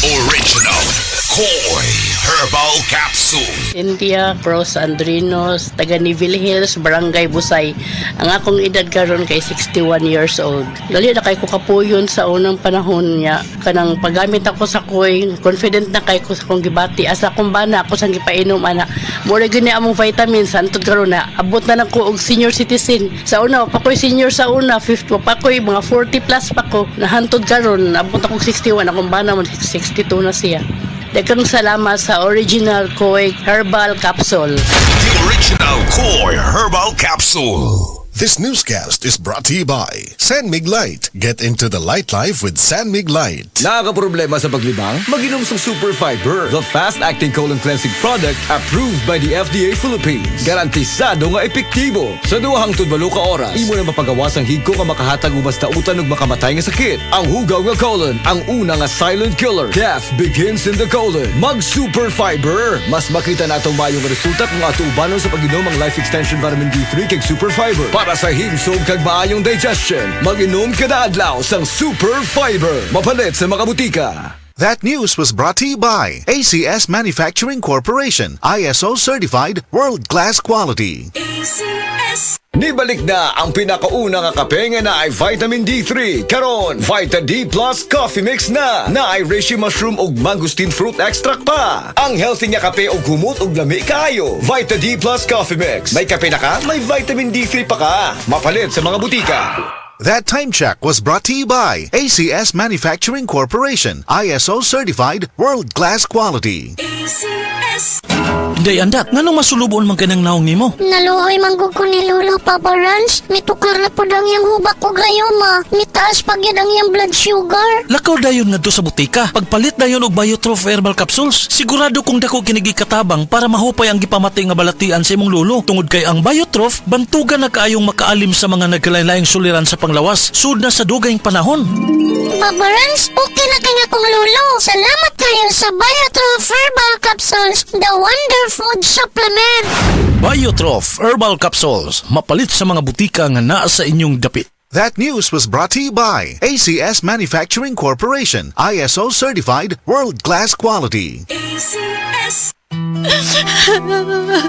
Original Koi Herbal Capsule. India Cross Andrinos, taga Neville Hills, Barangay Busay. Ang akong edad karon kay 61 years old. Dali na kay ko kapuyon sa unang panahon niya. Kanang paggamit ako sa Koi, confident na kay ko sa kong gibati. Asa akong bana ako sang gipainom ana. Mura gani among vitamins antod karon na abot na nako og senior citizen. Sa una pa ko'y senior sa una, 50 pa ko'y mga 40 plus pa ko. Nahantod karon abot ako 61, akong bana mo 62 na siya. Daghang salamat sa Original Koi Herbal Capsule. The Original Koi Herbal Capsule. This newscast is brought to you by San Mig Light. Get into the light life with San Mig Light. Nakakaproblema sa paglibang? Mag-inom sa Super Fiber, the fast-acting colon cleansing product approved by the FDA Philippines. Garantisado nga epektibo. Sa 2 hangtod 8 ka oras, imo na mapagawas ang higko nga makahatag og basta utan ug makamatay nga sakit. Ang hugaw nga colon, ang una nga silent killer. Death begins in the colon. Mag Super Fiber. Mas makita natong mayong resulta kung ato ubanon sa pag-inom ang Life Extension Vitamin D3 kay Super Fiber. Para sa himsog kag maayong digestion, mag-inom kada adlaw sang Super Fiber. Mapalit sa mga butika. That news was brought to you by ACS Manufacturing Corporation. ISO certified world-class quality. ACS. Nibalik na ang pinakauna nga kape nga na ay vitamin D3. Karon, Vita D Plus Coffee Mix na ay reishi mushroom ug mangosteen fruit extract pa. Ang healthy nga kape ug humot ug lami kaayo. Vita D Plus Coffee Mix. May kape na ka, may vitamin D3 pa ka. Mapalit sa mga butika. That time check was brought to you by ACS Manufacturing Corporation. ISO certified world-class quality. ACS. Day andak, nganong masulubon man kanang naong nimo? Naluhoy manggug ko ni Lolo Papa Rans. Mitukar na po ang iyang hubak ko gayoma. Mitaas pag yan ang iyang blood sugar. Lakaw dayon ngadto sa butika. Pagpalit dayon og Biotrof Herbal Capsules, sigurado kung dako kinigi katabang para mahupay ang gipamatay nga balatian sa imong lolo. Tungod kay ang Biotrof, bantugan na kaayong makaalim sa mga nagkalain-laing suliran sa panglawas. Sud na sa dugayng panahon. Papa Rans, okay na kaya kong lolo. Salamat kayo sa Biotrof Herbal Capsules, the wonder food supplement. Biotrof Herbal Capsules, mapalit sa mga butika nga naa sa inyong dapit. That news was brought to you by ACS Manufacturing Corporation. ISO certified world-class quality. ACS.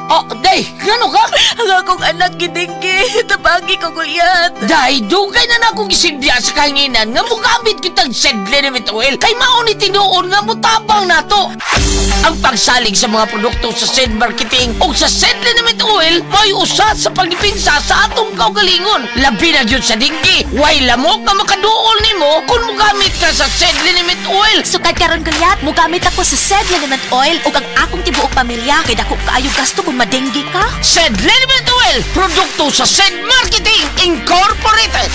Oh, day, gano ka? Ang akong anak gidinggi, tabagi ko guyat. Day, dugay na na akong isilbiya sa kahinginan nga mugamit kitang sedlenimit oil kay mauni tinuon nga mutabang nato. Ang pagsalig sa mga produkto sa Sed Marketing o sa Sedlenimit Oil may usa sa pagdipinsa sa atong kaugalingon. Labi na dyan sa dinggi, way lamok na makaduol nimo kung mugamit ka sa Sedlenimit Oil. Sukad karon kulyat, mugamit ako sa Sedlenimit Oil ug ang akong tibuok pamilya kay dako kaayo gasto kung madenggi ka. Sedlenimit Oil, produkto sa Sed Marketing Incorporated.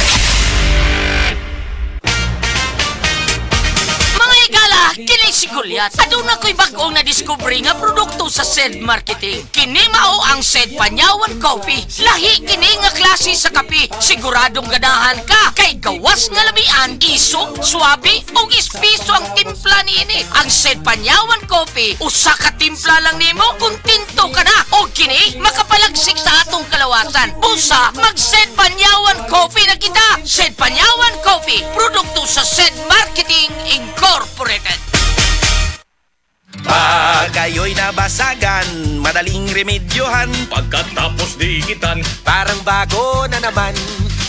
Kini si Gulyat. Aduna ko'y bagong na-discover nga produkto sa Sed Marketing. Kini mao ang Sed Panyawan Coffee. Lahi kini nga klase sa kape. Siguradong ganahan ka kay gawas nga labian, isok, swabe ug espiso ang timpla niini. Ang Sed Panyawan Coffee, usa ka timpla lang nimo kung tinto ka na. O kini makapalagsik sa atong kalawasan. Busa mag Sed Panyawan Coffee na kita. Sed Panyawan Coffee, produkto sa Sed Marketing Incorporated. Pag ayo'y nabasagan, madaling remedyohan. Pagkatapos dikitan, Parang bago na naman.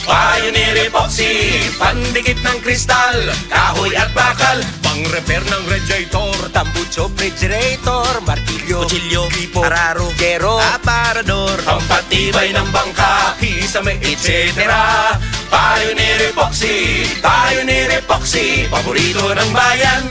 Pioneer Epoxy, pandikit ng kristal, kahoy at bakal, pang-repair ng radiator, Tambucho, refrigerator, martilyo, kutsilyo, gripo, araro, gero, aparador. pampatibay ng bangka, kisame, etc. Pioneer Epoxy, paborito ng bayan.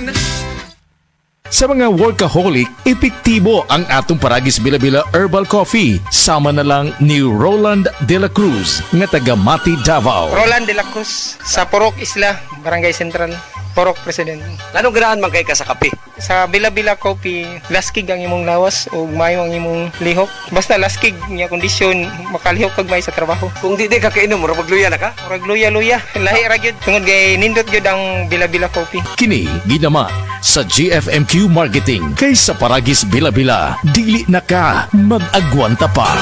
Sa mga workaholic, epektibo ang atong Paragis Bila-Bila Herbal Coffee. Sama na lang ni Roland De La Cruz, nga taga Mati, Davao. Roland De La Cruz, sa Porok Isla, Barangay Central, Porok President. Anong ganahan man kay ka sa kape? Sa Bila-Bila Coffee, laskig ang imong lawas o mayo ang imong lihok. Basta laskig niya kondisyon, makalihok kag may sa trabaho. Kung di ka kainom, magluya na ka? Murag luya-luya, lahi ra gyud. Tungod kay nindot gyud ang Bila-Bila Coffee. Kini ginama sa GFMQ Marketing. Kaysa Paragis Bila-Bila, dili na ka mag-agwanta pa.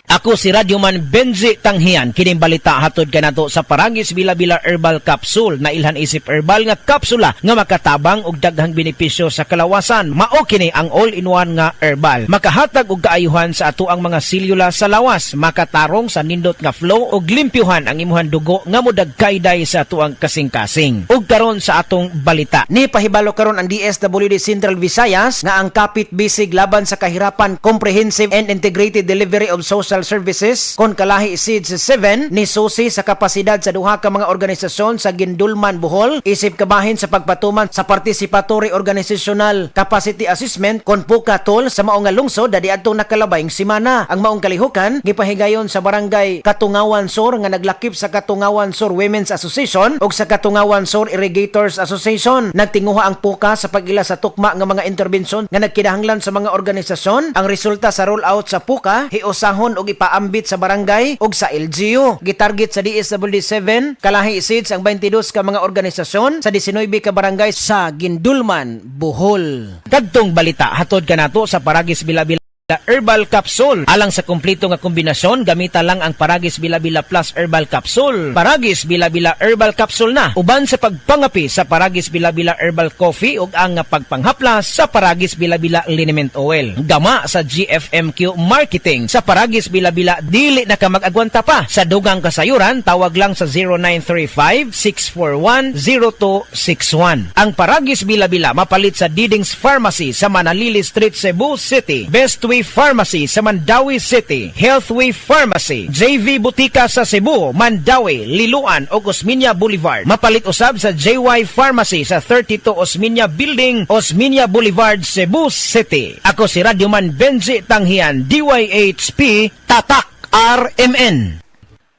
Ako si Radyoman Benji Tanghian, kining balita hatod kanato sa Paragis Bila-Bila Herbal Capsule na ilhan isip herbal nga kapsula nga makatabang og daghang benepisyo sa kalawasan. Mao kini ang all-in-one nga herbal. Makahatag og kaayuhan sa ato ang mga selula sa lawas, makatarong sa nindot nga flow og limpyuhan ang imuhang dugo nga modagkayday sa ato ang kasing-kasing. Ug karon sa atong balita, ni pahibalo karon ang DSWD Central Visayas nga ang kapit bisig laban sa kahirapan, comprehensive and integrated delivery of social services kon kalahi SEED 7 ni susi sa kapasidad sa duha ka mga organisasyon sa Gindulman, Bohol isip kabahin sa pagpatuman sa participatory organizational capacity assessment kon pukatol sa maong nga lungsod dadi adtong nakalabayng semana. Ang maong kalihukan gipahigayon sa barangay Katungawan Sur nga naglakip sa Katungawan Sur Women's Association ug sa Katungawan Sur Irrigators Association. Nagtinguha ang puka sa pag-ila sa tukma nga mga interbensyon nga nagkinahanglan sa mga organisasyon. Ang resulta sa rollout sa puka hiusahon og ipaambit sa barangay ug sa LGU. Gitarget sa DSWD 7 kalahi SEEDS ang 22 ka mga organisasyon sa 19 ka barangay sa Gindulman, Bohol. Kadtong balita hatod kanato sa Paragis Bila-Bila Herbal Capsule. Alang sa kumplito nga kombinasyon, gamita lang ang Paragis Bila-Bila Plus Herbal Capsule. Paragis Bila-Bila Herbal Capsule na uban sa pagpangapi sa Paragis Bila-Bila Herbal Coffee ug ang pagpanghaplas sa Paragis Bila-Bila Liniment Oil. Gama sa GFMQ Marketing sa Paragis Bila-Bila dili na ka mag-agwanta pa. Sa dugang kasayuran, tawag lang sa 0935-641-0261. Ang Paragis Bila-Bila mapalit sa Diding's Pharmacy sa Manalili Street, Cebu City. Best Way Pharmacy sa Mandawi City, Healthway Pharmacy, JV Butika sa Cebu, Mandawi, Liloan o Osmeña Boulevard. Mapalit usab sa JY Pharmacy sa 32 Osmeña Building, Osmeña Boulevard, Cebu City. Ako si Radyoman Benji Tanghian, DYHP, Tatak RMN.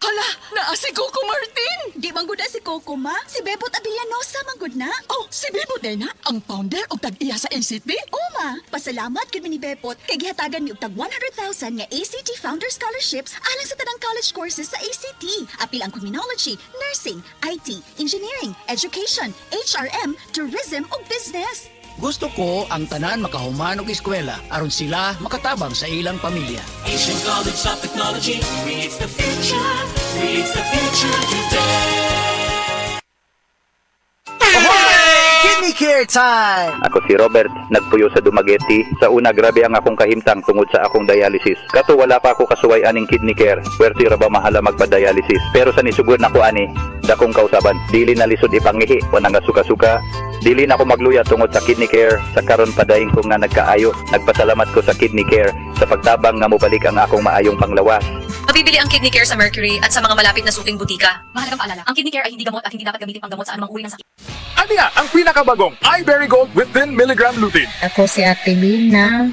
Hala, naa si Coco Martin! Di mangguna si Coco, ma? Si Bebot Abellanosa manggod na? Oh, si Bebot na ang founder o tag-iya sa ACT? Oo, ma. Pasalamat kami ni Bebot kay gihatagan ni og tag 100,000 nga ACT Founder Scholarships alang sa tanang college courses sa ACT. Apil ang criminology, nursing, IT, engineering, education, HRM, tourism ug business. Gusto ko ang tanan makahuman og eskwela aron sila makatabang sa ilang pamilya. Asian College of Technology creates the future today. Kidney Care Time! Ako si Robert, nagpuyo sa Dumaguete. Sa una, grabe ang akong kahimtang tungod sa akong dialysis. Kato wala pa ako kasuway aning kidney care. Pwerte ra ba mahala magpa-dialysis. Pero sa nisugod na ko ani, dakong kausaban. Dili na lisod ipangihi, wanang suka-suka. Dili na ako magluya tungod sa kidney care. Sa karon padayon ko nga nagkaayo. Nagpasalamat ko sa kidney care sa pagtabang nga mobalik ang akong maayong panglawas. Mabibili ang Kidney Care sa Mercury at sa mga malapit na suking butika. Mahalagang paalala, ang Kidney Care ay hindi gamot at hindi dapat gamitin panggamot sa anumang uri ng sakit. Ano nga ang pinakabagong iBerry Gold with 10 mg lutein? Ako si Ate Bina,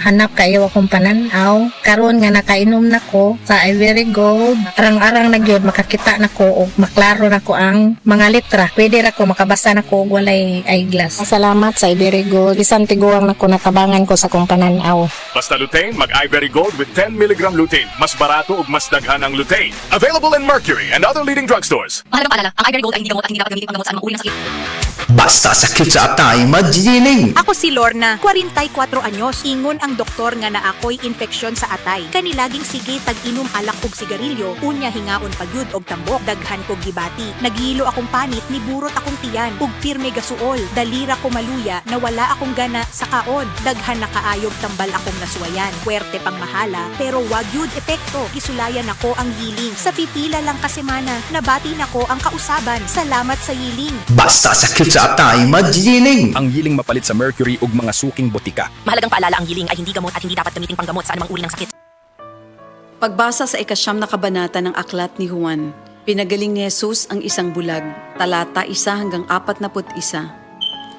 hanap kayo akong pananaw. Karon nga nakainom na ko sa iBerry Gold. Arang-arang na gyud makakita na ko o maklaro na ko ang mga letra. Pwede ra ko makabasa na ko og walay eyeglass. Salamat sa iBerry Gold. Bisan tiguang na ko natabangan ko sa akong pananaw. Basta lutein, mag iBerry Gold with 10 mg lutein. Mas barato ug mas daghan ang lutein. Available in Mercury and other leading drugstores. Mahalagang paalala, ang iBerry Gold ay hindi gamot at hindi dapat gamitin panggamot sa anumang uri ng sakit. Basta sakit sa atay, magining! Ako si Lorna, 44 anyos. Ingon ang doktor nga na ako'y infeksyon sa atay. Kanilaging sige tag-inom alak og sigarilyo, unya hingaon pagyud og tambok, daghan kog gibati. Nagihilo akong panit, niburot akong tiyan, ug pirme gasuol. Dalira ko maluya, nawala akong gana sa kaon. Daghan na kaayog tambal akong nasuwayan. Puwerte pang mahala, pero wag yun epekto. Isulayan ako ang yiling. Sa pipila lang ka semana, nabati nako ang kausaban. Salamat sa yiling. Basta sakit sa atay, magining! Ang yiling mapalit sa Mercury ug mga suking butika. Mahalagang paalala, ang yiling ay hindi gamot at hindi dapat gamitin panggamot sa anumang uri ng sakit. Pagbasa sa ikasyam na kabanata ng aklat ni Juan, pinagaling ni Jesus ang isang bulag, talata 1-41.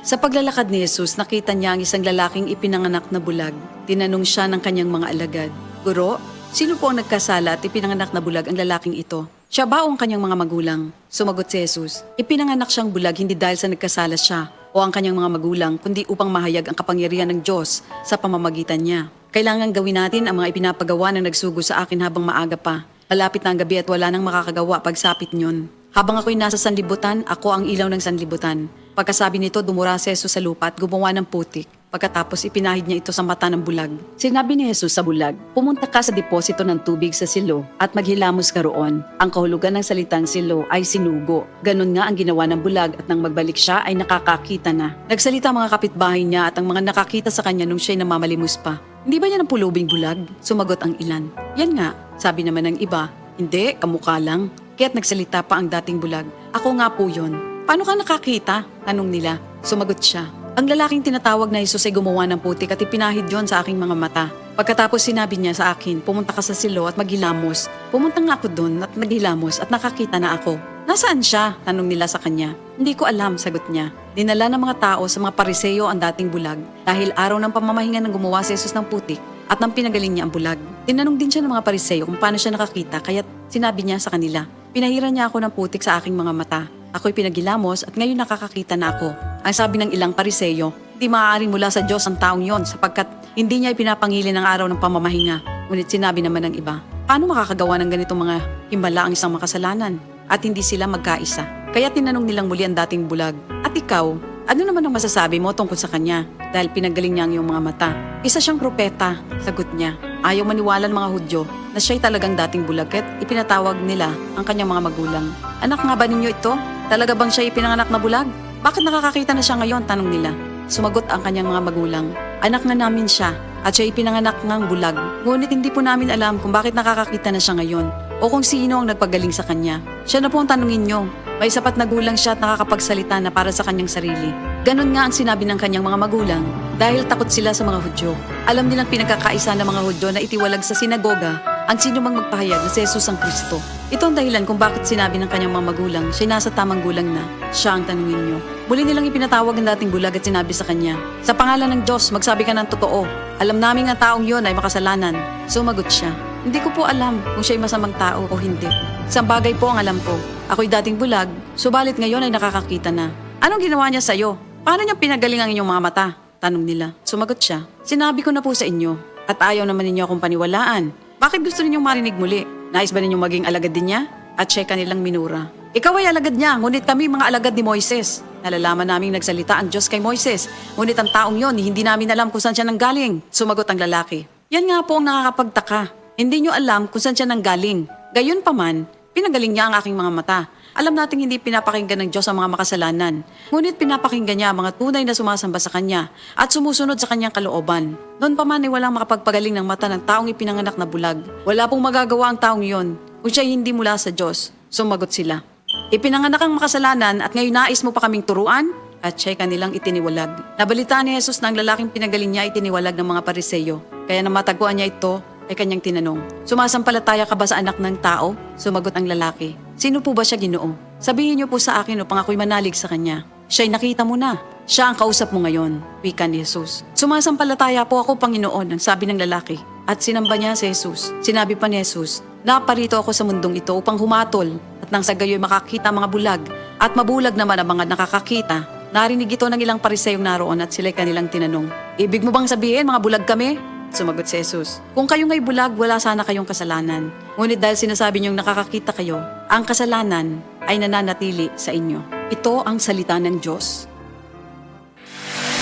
Sa paglalakad ni Jesus, nakita niya ang isang lalaking ipinanganak na bulag. Tinanong siya ng kanyang mga alagad, "Guro, sino po ang nagkasala at ipinanganak na bulag ang lalaking ito? Siya ba o ang kanyang mga magulang?" Sumagot si Jesus, "Ipinanganak siyang bulag hindi dahil sa nagkasala siya o ang kanyang mga magulang, kundi upang mahayag ang kapangyarihan ng Diyos sa pamamagitan niya. Kailangan gawin natin ang mga ipinapagawa na nagsugo sa akin habang maaga pa. Malapit na ang gabi at wala nang makakagawa pagsapit niyon. Habang ako'y nasa sanlibutan, ako ang ilaw ng sanlibutan." Pagkasabi nito, dumura si Jesus sa lupa at gumawa ng putik. Pagkatapos ipinahid niya ito sa mata ng bulag. Sinabi ni Jesus sa bulag, pumunta ka sa deposito ng tubig sa silo at maghilamos ka roon. Ang kahulugan ng salitang silo ay sinugo. Ganon nga ang ginawa ng bulag at nang magbalik siya ay nakakakita na. Nagsalita ang mga kapitbahay niya at ang mga nakakita sa kanya nung siya'y namamalimos pa. Hindi ba yan ang pulubing bulag? Sumagot ang ilan. Yan nga, sabi naman ng iba. Hindi, kamukha lang. Kaya't nagsalita pa ang dating bulag. Ako nga po yun. Paano ka nakakita? Tanong nila. Sumagot siya. Ang lalaking tinatawag na Jesus ay gumawa ng putik at ipinahid yon sa aking mga mata. Pagkatapos sinabi niya sa akin, pumunta ka sa silo at maghilamos. Pumunta nga ako doon at naghilamos at nakakita na ako. Nasaan siya? Tanong nila sa kanya. Hindi ko alam, sagot niya. Dinala ng mga tao sa mga pariseyo ang dating bulag dahil araw ng pamamahinga ng gumawa si Jesus ng putik at nang pinagaling niya ang bulag. Tinanong din siya ng mga pariseyo kung paano siya nakakita kaya't sinabi niya sa kanila, pinahiran niya ako ng putik sa aking mga mata. Ako'y pinagilamos at ngayon nakakakita na ako. Ang sabi ng ilang pariseyo, hindi maaaring mula sa Diyos ang taong yon sapagkat hindi niya ipinapangili ng araw ng pamamahinga. Ngunit sinabi naman ng iba, paano makakagawa ng ganitong mga himala ang isang makasalanan at hindi sila magkaisa? Kaya tinanong nilang muli ang dating bulag, at ikaw, ano naman ang masasabi mo tungkol sa kanya? Dahil pinagaling niya ang iyong mga mata. Isa siyang propeta, sagot niya. Ayaw maniwala ng mga Hudyo na siya'y talagang dating bulag at ipinatawag nila ang kanyang mga magulang. Anak nga ba ninyo ito? Talaga bang siya ipinanganak na bulag? Bakit nakakakita na siya ngayon? Tanong nila. Sumagot ang kanyang mga magulang. Anak nga namin siya at siya ipinanganak ng bulag. Ngunit hindi po namin alam kung bakit nakakakita na siya ngayon o kung sino ang nagpagaling sa kanya. Siya na po ang tanungin niyo. May sapat na gulang siya at nakakapagsalita na para sa kanyang sarili. Ganon nga ang sinabi ng kanyang mga magulang dahil takot sila sa mga Hudyo. Alam nilang pinagkakaisa ng mga Hudyo na itiwalag sa sinagoga ang sino mang magpahayag na si Jesus ang Kristo. Ito ang dahilan kung bakit sinabi ng kanyang mga magulang siya nasa tamang gulang na siya ang tanungin niyo. Muli nilang ipinatawag ang dating bulag at sinabi sa kanya, sa pangalan ng Diyos, magsabi ka ng totoo. Alam namin ang taong yon ay makasalanan. Sumagot siya, hindi ko po alam kung siya'y masamang tao o hindi. Isang bagay po ang alam ko. Ako'y dating bulag, subalit ngayon ay nakakakita na. Anong ginawa niya sa'yo? Paano niya pinagaling ang inyong mga mata? Tanong nila. Sumagot siya, sinabi ko na po sa inyo at ayaw naman ninyo akong paniwalaan. Bakit gusto ninyong marinig muli? Nais ba ninyong maging alagad din niya? At siya kanilang minura. Ikaw ay alagad niya, ngunit kami mga alagad ni Moises. Nalalaman naming nagsalita ang Diyos kay Moises, ngunit ang taong yon, hindi namin alam kung saan siya nanggaling. Sumagot ang lalaki. Yan nga po ang nakakapagtaka. Hindi nyo alam kung saan siya nanggaling. Gayon pa man, pinagaling niya ang aking mga mata. Alam nating hindi pinapakinggan ng Diyos ang mga makasalanan. Ngunit pinapakinggan niya ang mga tunay na sumasamba sa Kanya at sumusunod sa Kanyang kalooban. Noon pa man ay walang makapagpagaling ng mata ng taong ipinanganak na bulag. Wala pong magagawa ang taong yon kung siya hindi mula sa Diyos. Sumagot sila. Ipinanganak ang makasalanan at ngayon nais mo pa kaming turuan? At siya'y kanilang itiniwalag. Nabalitaan ni Jesus na ang lalaking pinagaling niya itiniwalag ng mga pariseyo. Kaya nang matagpuan niya ito, ay kanyang tinanong, sumasampalataya ka ba sa anak ng tao? Sumagot ang lalaki, sino po ba siya, Ginoo? Sabihin niyo po sa akin upang ako'y manalig sa kanya. Siya'y nakita mo na. Siya ang kausap mo ngayon, wika ni Jesus. Sumasampalataya po ako, Panginoon, ang sabi ng lalaki. At sinamba niya si Jesus. Sinabi pa ni Jesus, naparito ako sa mundong ito upang humatol at nang sa gayo'y makakita ang mga bulag at mabulag naman ang mga nakakakita. Narinig ito ng ilang pariseyong naroon at sila'y kanilang tinanong, ibig mo bang sabihin mga bulag kami? Sumagot si Jesus, kung kayo nga'y bulag, wala sana kayong kasalanan. Ngunit dahil sinasabi niyong nakakakita kayo, ang kasalanan ay nananatili sa inyo. Ito ang salita ng Diyos.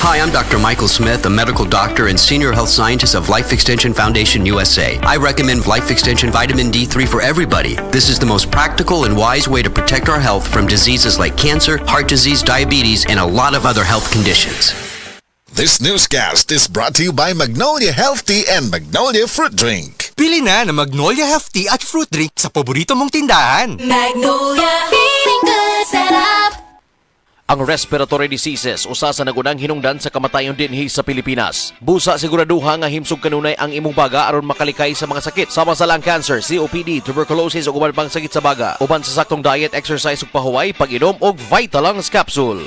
Hi, I'm Dr. Michael Smith, a medical doctor and senior health scientist of Life Extension Foundation USA. I recommend Life Extension Vitamin D3 for everybody. This is the most practical and wise way to protect our health from diseases like cancer, heart disease, diabetes, and a lot of other health conditions. This newscast is brought to you by Magnolia Health Tea and Magnolia Fruit Drink. Pili na ng Magnolia Health Tea at Fruit Drink sa paborito mong tindahan. Magnolia, feeling good, sarap. Ang respiratory diseases usa sa nagunang hinungdan sa kamatayon dinhi sa Pilipinas. Busa siguraduha nga himsog kanunay ang imong baga aron makalikay sa mga sakit sama sa lung cancer, COPD, tuberculosis ug uban pang sakit sa baga. Uban sa saktong diet, exercise ug pahuway, pag-inom og Vitalungs capsule.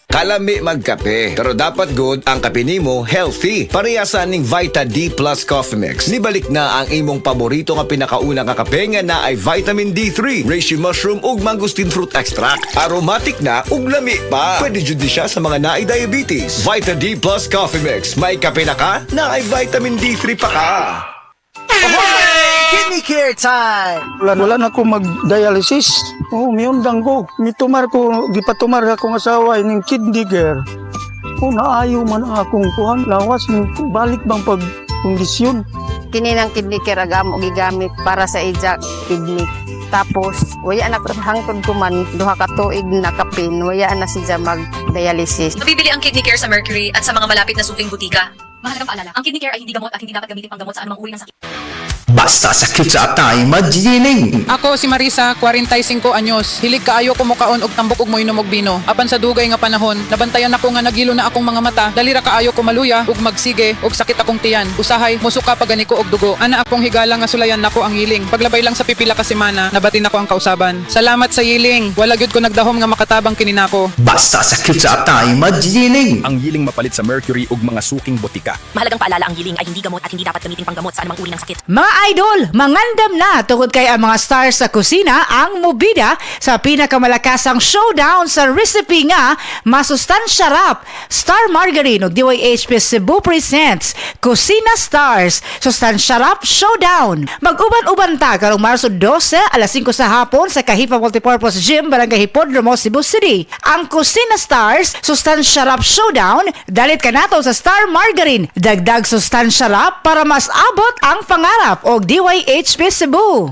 Kalami magkape, pero dapat good ang kape nimo healthy. Parehasan ning Vita D Plus Coffee Mix. Nibalik na ang imong paborito nga pinakauna nga kape nga na ay vitamin D3, reishi mushroom ug mangosteen fruit extract. Aromatic na ug lami pa. Pwede jud siya sa mga naay diabetes. Vita D Plus Coffee Mix. May kape na ka, na ay vitamin D3 pa ka. Kidney care time! Wala na ako mag-dialysis. Miundang ko. Mitumar ko, gipatumar akong asawa, ining kidney care. Kung naayo man ang akong kuhan, lawas, balik bang pagkondisyon. Kini ng kidney care agam og gigamit para sa ija kidney. Tapos waya na hangtod ko man duha ka tuig na kapin, waya na siya mag-dialysis. Mabibili ang kidney care sa Mercury at sa mga malapit na suking butika. Mahalagang paalala, ang kidney care ay hindi gamot at hindi dapat gamitin panggamot sa anumang uri ng sakit. Basta sakit sa atay, magining. Ako si Marisa, 45 anyos. Hilig kaayo ko mukaon og tambok og moinom og bino. Apan sa dugay nga panahon, nabantayan ako nga nagilo na akong mga mata. Dalira kaayo ko maluya ug magsige og sakit akong tiyan. Usahay musuka pagani ko og dugo. Ana akong higala nga sulayan nako ang yiling. Paglabay lang sa pipila ka semana, nabatin ako ang kausaban. Salamat sa yiling. Wala gyud ko nagdahom nga makatabang kini nako. Basta sakit sa atay, magining. Ang yiling mapalit sa Mercury ug mga suking botika. Mahalagang paalala, ang yiling ay hindi gamot at hindi dapat gamitin panggamot sa anumang uri ng sakit. Mga idol, mangandam na tungod kay ang mga stars sa kusina ang mobida sa pinakamalakasang showdown sa recipe nga masustansya rap. Star Margarine ug DYHP Cebu presents Kusina Stars Sustansya Rap Showdown. Mag-uban-uban ta karong Marso 12 alas 5 sa hapon sa Kahipa Multipurpose Gym, Barangay Hipodromo, Cebu City. Ang Kusina Stars Sustansya Rap Showdown, dalit ka nato sa Star Margarine. Dagdag sustansya rap para mas abot ang pangarap og DYHP Cebu.